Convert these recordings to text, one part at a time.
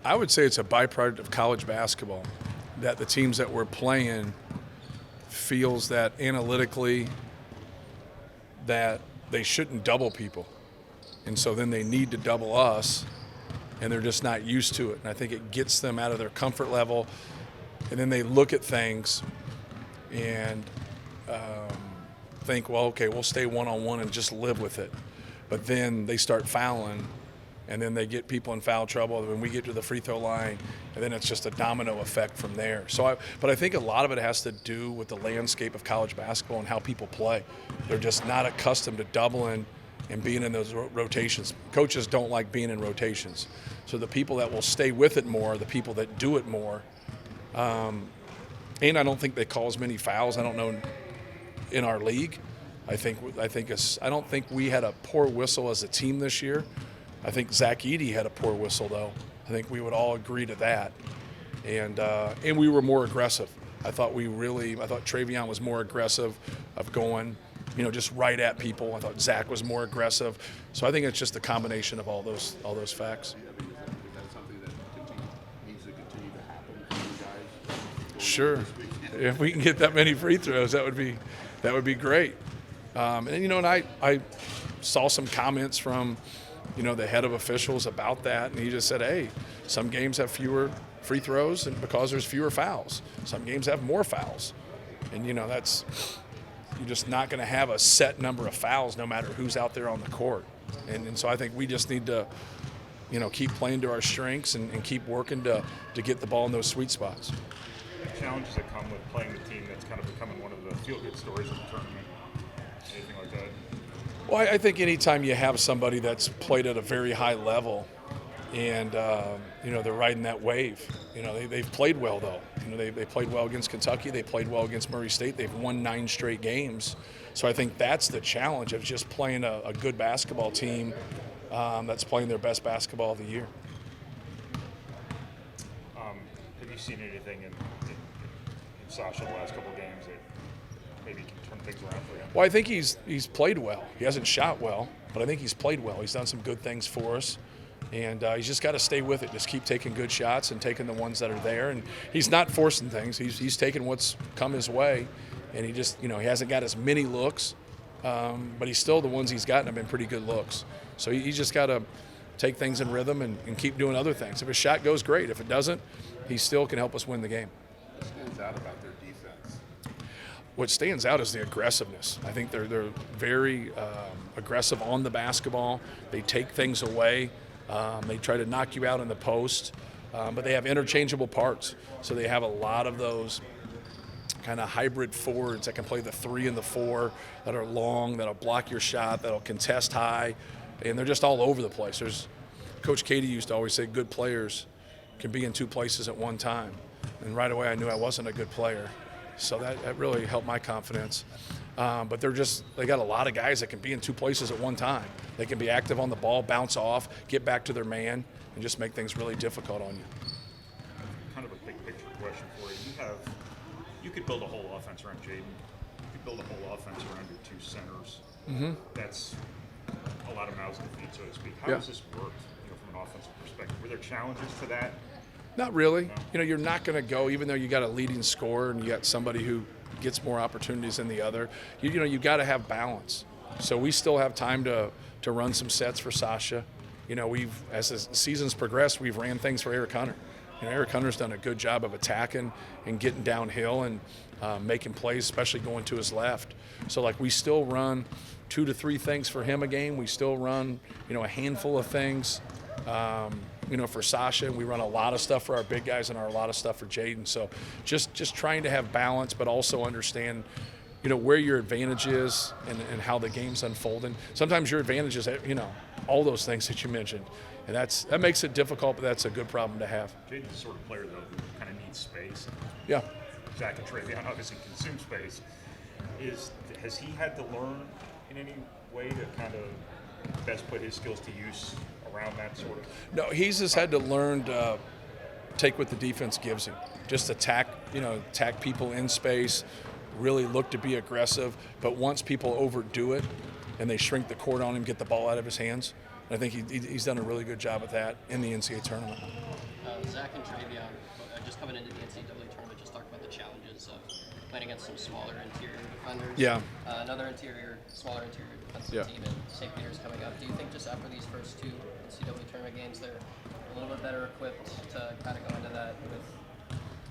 I would say it's a byproduct of college basketball that the teams that we're playing feels that analytically that they shouldn't double people. And so then they need to double us, and they're just not used to it. And I think it gets them out of their comfort level, and then they look at things and think, well, okay, we'll stay one-on-one and just live with it. But then they start fouling, and then they get people in foul trouble. When we get to the free throw line, and then it's just a domino effect from there. But I think a lot of it has to do with the landscape of college basketball and how people play. They're just not accustomed to doubling and being in those rotations. Coaches don't like being in rotations. So the people that will stay with it more are the people that do it more. And I don't think they call as many fouls. I don't know in our league. I don't think we had a poor whistle as a team this year. I think Zach Edey had a poor whistle, though. I think we would all agree to that. And we were more aggressive. I thought Travion was more aggressive of going, just right at people. I thought Zach was more aggressive. So I think it's just a combination of all those facts. Is that something that needs to continue to happen for you guys? Sure. If we can get that many free throws, that would be great. And I saw some comments from the head of officials about that, and he just said, hey, some games have fewer free throws and because there's fewer fouls. Some games have more fouls. And you're just not going to have a set number of fouls no matter who's out there on the court. And so I think we just need to keep playing to our strengths and keep working to get the ball in those sweet spots. The challenges that come with playing the team that's kind of becoming one of the feel-good stories of the tournament, anything like that? Well, I think anytime you have somebody that's played at a very high level and, they're riding that wave, they've played well, though. They played well against Kentucky. They played well against Murray State. They've won 9 straight games. So I think that's the challenge of just playing a good basketball team that's playing their best basketball of the year. Have you seen anything in Sasha the last couple of games that maybe can turn things around for him? Well, I think he's played well. He hasn't shot well, but I think he's played well. He's done some good things for us, and he's just got to stay with it. Just keep taking good shots and taking the ones that are there. And he's not forcing things. He's taking what's come his way, and he just he hasn't got as many looks, but he's still the ones he's gotten have been pretty good looks. So he's just got to take things in rhythm and keep doing other things. If his shot goes, great. If it doesn't, he still can help us win the game. What stands out about their defense? What stands out is the aggressiveness. I think they're very aggressive on the basketball. They take things away. They try to knock you out in the post, but they have interchangeable parts. So they have a lot of those kind of hybrid forwards that can play the 3 and the 4 that are long, that'll block your shot, that'll contest high, and they're just all over the place. Coach Katie used to always say good players can be in 2 places at one time. And right away I knew I wasn't a good player. So that really helped my confidence. But they got a lot of guys that can be in 2 places at one time. They can be active on the ball, bounce off, get back to their man, and just make things really difficult on you. Kind of a big picture question for you. You could build a whole offense around Jaden. You could build a whole offense around your 2 centers. Mm-hmm. That's a lot of mouths to feed, so to speak. How does this work from an offensive perspective? Were there challenges to that? Not really. No. You're not going to go, even though you got a leading scorer and you got somebody who gets more opportunities than the other. You got to have balance. So we still have time to run some sets for Sasha. As the season's progressed, we've ran things for Eric Hunter. Eric Hunter's done a good job of attacking and getting downhill and making plays, especially going to his left. So we still run 2 to 3 things for him a game. We still run a handful of things. For Sasha, and we run a lot of stuff for our big guys and a lot of stuff for Jaden. So just trying to have balance, but also understand, where your advantage is and how the game's unfolding. Sometimes your advantage is, all those things that you mentioned. And that makes it difficult, but that's a good problem to have. Jaden's the sort of player, though, who kind of needs space. Yeah. Zach and Travion obviously consume space. Has he had to learn in any way to kind of best put his skills to use around that sort of? No, he's just had to learn to take what the defense gives him. Just attack people in space, really look to be aggressive. But once people overdo it and they shrink the court on him, get the ball out of his hands, I think he's done a really good job at that in the NCAA tournament. Zach and Travion, just coming into the NCAA tournament, just talked about the challenges of playing against some smaller interior defenders. Yeah. Another smaller interior defensive team in St. Peter's coming up. Do you think just after these first two NCAA tournament games, they're a little bit better equipped to kind of go into that with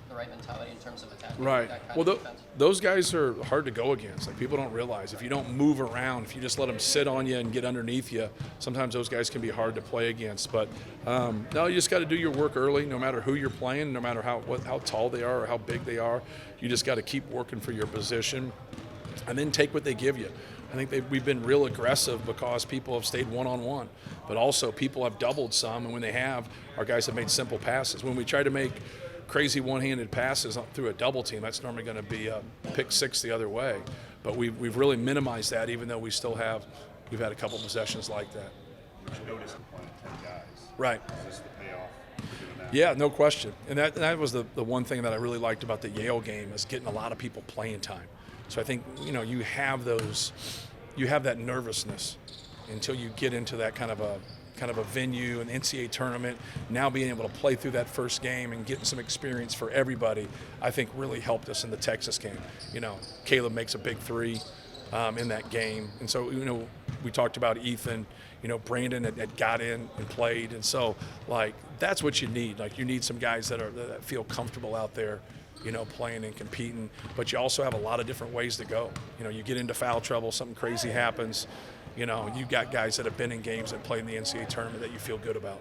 the right mentality in terms of attacking Right. that kind Well, of defense? those guys are hard to go against. Like, people don't realize if you don't move around, if you just let them sit on you and get underneath you, sometimes those guys can be hard to play against. But no, you just got to do your work early, no matter who you're playing, no matter how tall they are or how big they are. You just got to keep working for your position, and then take what they give you. I think we've been real aggressive because people have stayed one-on-one, but also people have doubled some, and when they have, our guys have made simple passes. When we try to make crazy one-handed passes through a double team, that's normally going to be a pick six the other way. But we've really minimized that, even though we've had a couple possessions like that. You noticed playing 10 guys. Right. Is this the payoff for doing that? Yeah, no question. And that was the one thing that I really liked about the Yale game, is getting a lot of people playing time. So I think, you have that nervousness until you get into that kind of a venue, an NCAA tournament. Now being able to play through that first game and getting some experience for everybody, I think really helped us in the Texas game. Caleb makes a big three in that game. And so, we talked about Ethan, Brandon had got in and played. And so, that's what you need. You need some guys that feel comfortable out there, playing and competing. But you also have a lot of different ways to go. You get into foul trouble, something crazy happens. You've got guys that have been in games that play in the NCAA tournament that you feel good about.